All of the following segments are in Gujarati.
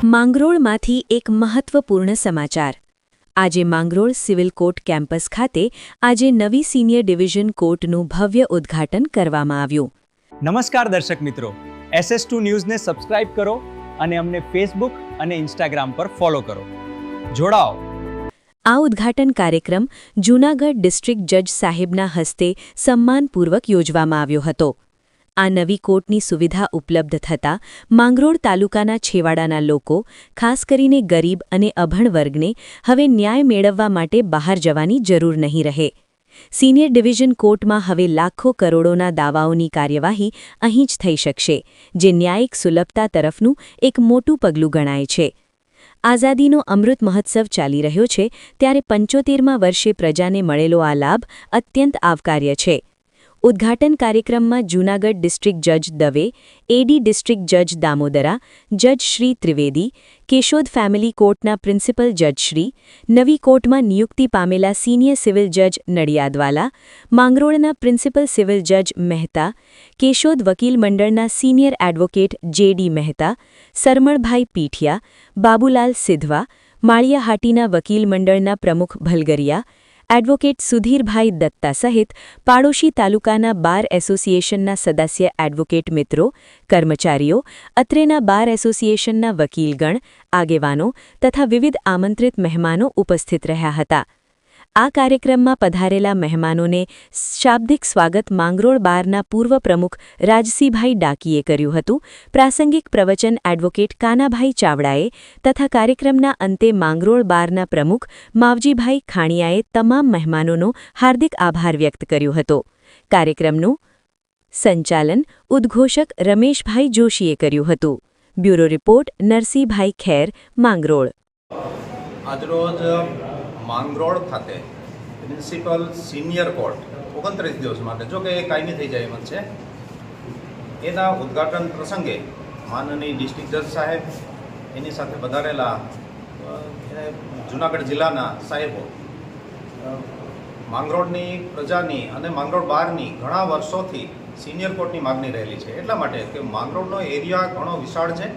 માંગરોળમાંથી એક મહત્વપૂર્ણ સમાચાર। આજે માંગરોળ સિવિલ કોર્ટ કેમ્પસ ખાતે આજે નવી સિનિયર ડિવિઝન કોર્ટનું ભવ્ય ઉદ્ઘાટન કરવામાં આવ્યું। નમસ્કાર દર્શક મિત્રો, SS2 ન્યૂઝને સબસ્ક્રાઇબ કરો અને અમને ફેસબુક અને ઇન્સ્ટાગ્રામ પર ફોલો કરો। જોડાઓ। આ ઉદ્ઘાટન કાર્યક્રમ જૂનાગઢ ડિસ્ટ્રિક્ટ જજ સાહેબના હસ્તે સન્માનપૂર્વક યોજવામાં આવ્યો હતો। આ નવી કોર્ટની સુવિધા ઉપલબ્ધ થતાં માંગરોળ તાલુકાના છેવાડાના લોકો, ખાસ કરીને ગરીબ અને અભણ વર્ગને હવે ન્યાય મેળવવા માટે બહાર જવાની જરૂર નહીં રહે। સિનિયર ડિવિઝન કોર્ટમાં હવે લાખો કરોડોના દાવાઓની કાર્યવાહી અહીં જ થઈ શકશે, જે ન્યાયિક સુલભતા તરફનું એક મોટું પગલું ગણાય છે। આઝાદીનો અમૃત મહોત્સવ ચાલી રહ્યો છે ત્યારે 75મા વર્ષે પ્રજાને મળેલો આ લાભ અત્યંત આવકાર્ય છે। ઉદ્ઘાટન કાર્યક્રમમાં જૂનાગઢ ડિસ્ટ્રિક્ટ જજ દવે, એડી ડિસ્ટ્રિક્ટ જજ દામોદરા, જજ શ્રી ત્રિવેદી, કેશોદ ફેમિલી કોર્ટના પ્રિન્સિપલ જજ શ્રી, નવી કોર્ટમાં નિયુક્તિ પામેલા સિનિયર સિવિલ જજ નડિયાદવાલા, માંગરોળના પ્રિન્સિપલ સિવિલ જજ મહેતા, કેશોદ વકીલ મંડળના સિનિયર એડવોકેટ જે.ડી. મહેતા, સરમણભાઈ પીઠિયા, બાબુલાલ સિધવા, માળિયાહાટીના વકીલ મંડળના પ્રમુખ ભલગરિયા, એડવોકેટ સુધીરભાઈ દત્તા સહિત પાડોશી તાલુકાના બાર એસોસિએશનના સદસ્ય એડવોકેટ મિત્રો, કર્મચારીઓ, અત્રેના બાર એસોસિએશનના વકીલગણ, આગેવાનો તથા વિવિધ આમંત્રિત મહેમાનો ઉપસ્થિત રહ્યા હતા। આ કાર્યક્રમમાં પધારેલા મહેમાનોને શાબ્દિક સ્વાગત માંગરોળ બારના પૂર્વ પ્રમુખ રાજસીભાઈ ડાકીએ કર્યું હતું। પ્રાસંગિક પ્રવચન એડવોકેટ કાનાભાઈ ચાવડાએ તથા કાર્યક્રમના અંતે માંગરોળ બારના પ્રમુખ માવજીભાઈ ખાણીયાએ તમામ મહેમાનોનો હાર્દિક આભાર વ્યક્ત કર્યો હતો। કાર્યક્રમનું સંચાલન ઉદ્ઘોષક રમેશભાઈ જોશીએ કર્યું હતું। બ્યુરો રિપોર્ટ નરસિંહભાઈ ખેર, માંગરોળ। માંગરોળ ખાતે પ્રિન્સિપલ સિનિયર કોર્ટ 29 દિવસ માટે, જો કે એ કાયમી થઈ જાય એમ છે, એના ઉદ્ઘાટન પ્રસંગે માનનીય ડિસ્ટ્રિક્ટ જજ સાહેબ, એની સાથે વધારેલા જૂનાગઢ જિલ્લાના સાહેબો, માંગરોળની પ્રજાની અને માંગરોળ બહારની ઘણા વર્ષોથી સિનિયર કોર્ટની માગણી રહેલી છે। એટલા માટે કે માંગરોળનો એરિયા ઘણો વિશાળ છે,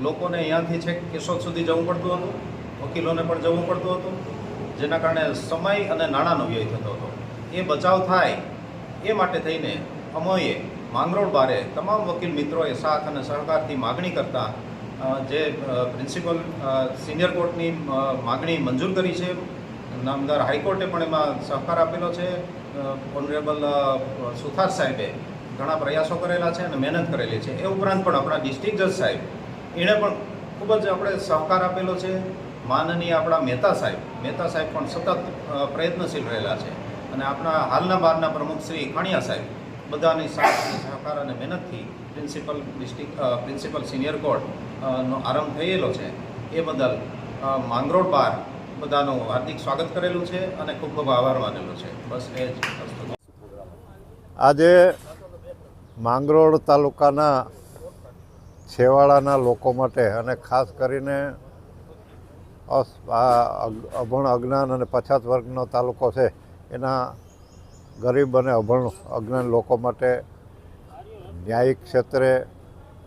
લોકોને અહીંયાથી છેક કેશોદ સુધી જવું પડતું હતું, વકીલોને પણ જવું પડતું હતું, જેના કારણે સમય અને નાણાંનો વ્યય થતો હતો। એ બચાવ થાય એ માટે થઈને અમોએ માંગરોળ બારે તમામ વકીલ મિત્રોએ સાથ અને સહકારથી માગણી કરતા જે પ્રિન્સિપલ સિનિયર કોર્ટની માગણી મંજૂર કરી છે। નામદાર હાઈકોર્ટે પણ એમાં સહકાર આપેલો છે। ઓનરેબલ સુથાર સાહેબે ઘણા પ્રયાસો કરેલા છે અને મહેનત કરેલી છે। એ ઉપરાંત પણ આપણા ડિસ્ટ્રિક્ટ જજ સાહેબ, એણે પણ ખૂબ જ આપણે સહકાર આપેલો છે। માનનીય આપણા મહેતા સાહેબ પણ સતત પ્રયત્નશીલ રહેલા છે અને આપણા હાલના બારના પ્રમુખ શ્રી ખાણીયા સાહેબ, બધાની સાથ સહકાર અને મહેનતથી પ્રિન્સિપલ સિનિયર કોર્ટનો આરંભ થયેલો છે। એ બદલ માંગરોળ બાર બધાનું હાર્દિક સ્વાગત કરેલું છે અને ખૂબ ખૂબ આભાર માનેલો છે। બસ એ જ। આજે માંગરોળ તાલુકાના છેવાડાના લોકો માટે અને ખાસ કરીને અભણ અજ્ઞાન અને પછાત વર્ગનો તાલુકો છે, એના ગરીબ અને અભણ અજ્ઞાન લોકો માટે ન્યાયિક ક્ષેત્રે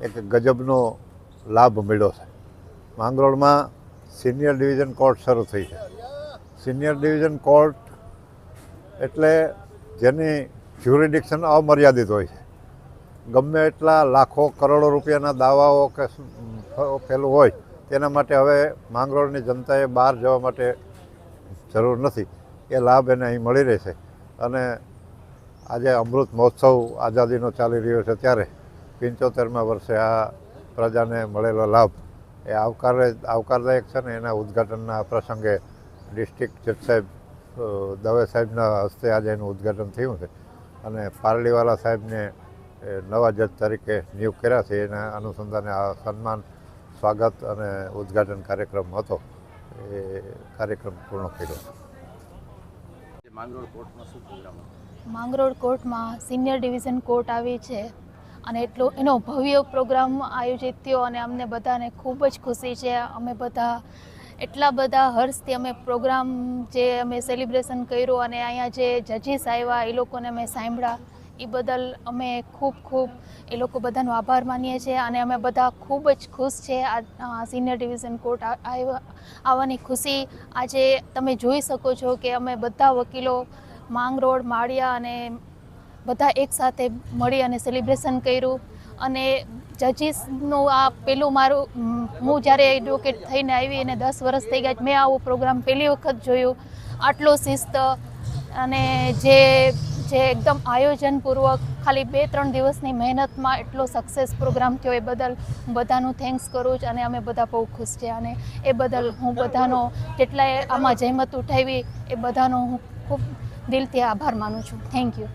એક ગજબનો લાભ મળ્યો છે। માંગરોળમાં સિનિયર ડિવિઝન કોર્ટ શરૂ થઈ છે। સિનિયર ડિવિઝન કોર્ટ એટલે જેની જ્યુરિડિક્શન અમર્યાદિત હોય છે। ગમે એટલા લાખો કરોડો રૂપિયાના દાવાઓ કે પેલું હોય, તેના માટે હવે માંગરોળની જનતાએ બહાર જવા માટે જરૂર નથી। એ લાભ એને અહીં મળી રહેશે અને આજે અમૃત મહોત્સવ આઝાદીનો ચાલી રહ્યો છે ત્યારે 75મા વર્ષે આ પ્રજાને મળેલો લાભ એ આવકારદાયક છે ને એના ઉદ્ઘાટનના પ્રસંગે ડિસ્ટ્રિક્ટ જજ સાહેબ દવે સાહેબના હસ્તે આજે એનું ઉદ્ઘાટન થયું છે અને પારડીવાલા સાહેબને નવા જજ તરીકે નિયુક્ત કર્યા છે। એના અનુસંધાને આ સન્માન, સ્વાગત અને ઉદ્ઘાટન કાર્યક્રમ હતો, એ કાર્યક્રમ પૂર્ણ કર્યો। માંગરોળ કોર્ટમાં સિનિયર ડિવિઝન કોર્ટ આવી છે અને એનો ભવ્ય પ્રોગ્રામ આયોજિત થયો અને અમને બધાને ખૂબ જ ખુશી છે। અમે બધા એટલા બધા હર્ષથી અમે પ્રોગ્રામ જે અમે સેલિબ્રેશન કર્યું અને અહીંયા જે જજીસ આવ્યા એ લોકોને અમે સાંભળ્યા, એ બદલ અમે ખૂબ એ લોકો બધાનો આભાર માનીએ છીએ અને અમે બધા ખૂબ જ ખુશ છે આ સિનિયર ડિવિઝન કોર્ટ આવવાની ખુશી આજે તમે જોઈ શકો છો કે અમે બધા વકીલો માંગરોળ માળિયા અને બધા એકસાથે મળી અને સેલિબ્રેશન કર્યું અને જજીસનું આ પેલું મારું હું જ્યારે એડવોકેટ થઈને આવી અને 10 વર્ષ થઈ ગયા મેં આવો પ્રોગ્રામ પહેલી વખત જોયું. આટલો શિસ્ત અને જે એકદમ આયોજનપૂર્વક ખાલી 2-3 દિવસની મહેનતમાં એટલો સક્સેસ પ્રોગ્રામ થયો એ બદલ હું બધાનું થેન્ક્સ કરું છું અને અમે બધા બહુ ખુશ છીએ અને એ બદલ હું બધાનો જેટલાએ આમાં જહેમત ઉઠાવી એ બધાનો હું ખૂબ દિલથી આભાર માનું છું. Thank you.